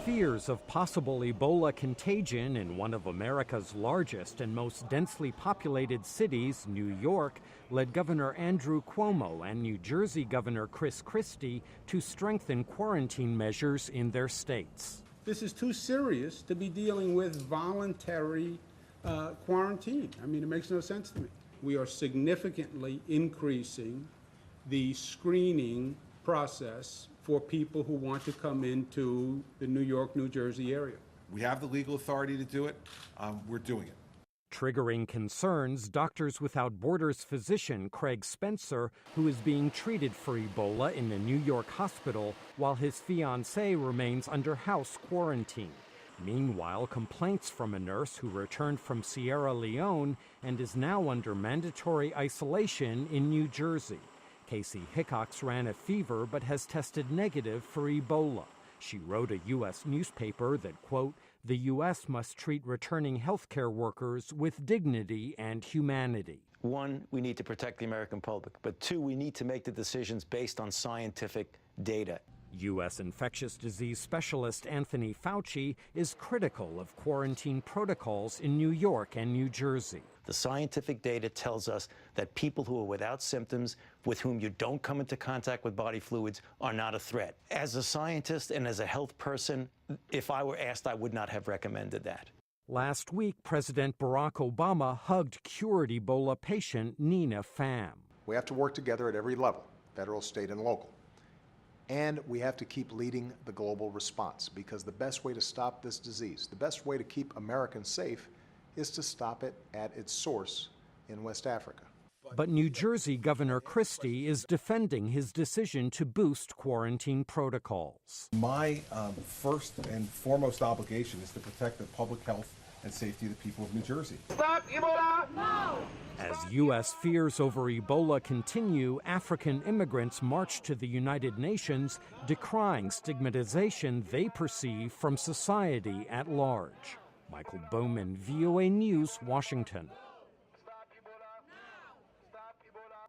Fears of possible Ebola contagion in one of America's largest and most densely populated cities, New York, led Governor Andrew Cuomo and New Jersey Governor Chris Christie to strengthen quarantine measures in their states. This is too serious to be dealing with voluntary quarantine. I mean, it makes no sense to me. We are significantly increasing the screening process for people who want to come into the New York, New Jersey area. We have the legal authority to do it. We're doing it. Triggering concerns, Doctors Without Borders physician Craig Spencer, who is being treated for Ebola in a New York hospital while his fiancée remains under house quarantine. Meanwhile, complaints from a nurse who returned from Sierra Leone and is now under mandatory isolation in New Jersey. Casey Hickox ran a fever but has tested negative for Ebola. She wrote a U.S. newspaper that, quote, "The U.S. must treat returning healthcare workers with dignity and humanity." One, we need to protect the American public, but two, we need to make the decisions based on scientific data. U.S. infectious disease specialist Anthony Fauci is critical of quarantine protocols in New York and New Jersey. The scientific data tells us that people who are without symptoms, with whom you don't come into contact with body fluids, are not a threat. As a scientist and as a health person, if I were asked, I would not have recommended that. Last week, President Barack Obama hugged cured Ebola patient Nina Pham. We have to work together at every level, federal, state, and local. And we have to keep leading the global response, because the best way to stop this disease, the best way to keep Americans safe, is to stop it at its source in West Africa. But New Jersey Governor Christie is defending his decision to boost quarantine protocols. My first and foremost obligation is to protect the public health and safety of the people of New Jersey. Stop Ebola! No! As U.S. fears over Ebola continue, African immigrants march to the United Nations, decrying stigmatization they perceive from society at large. Michael Bowman, VOA News, Washington.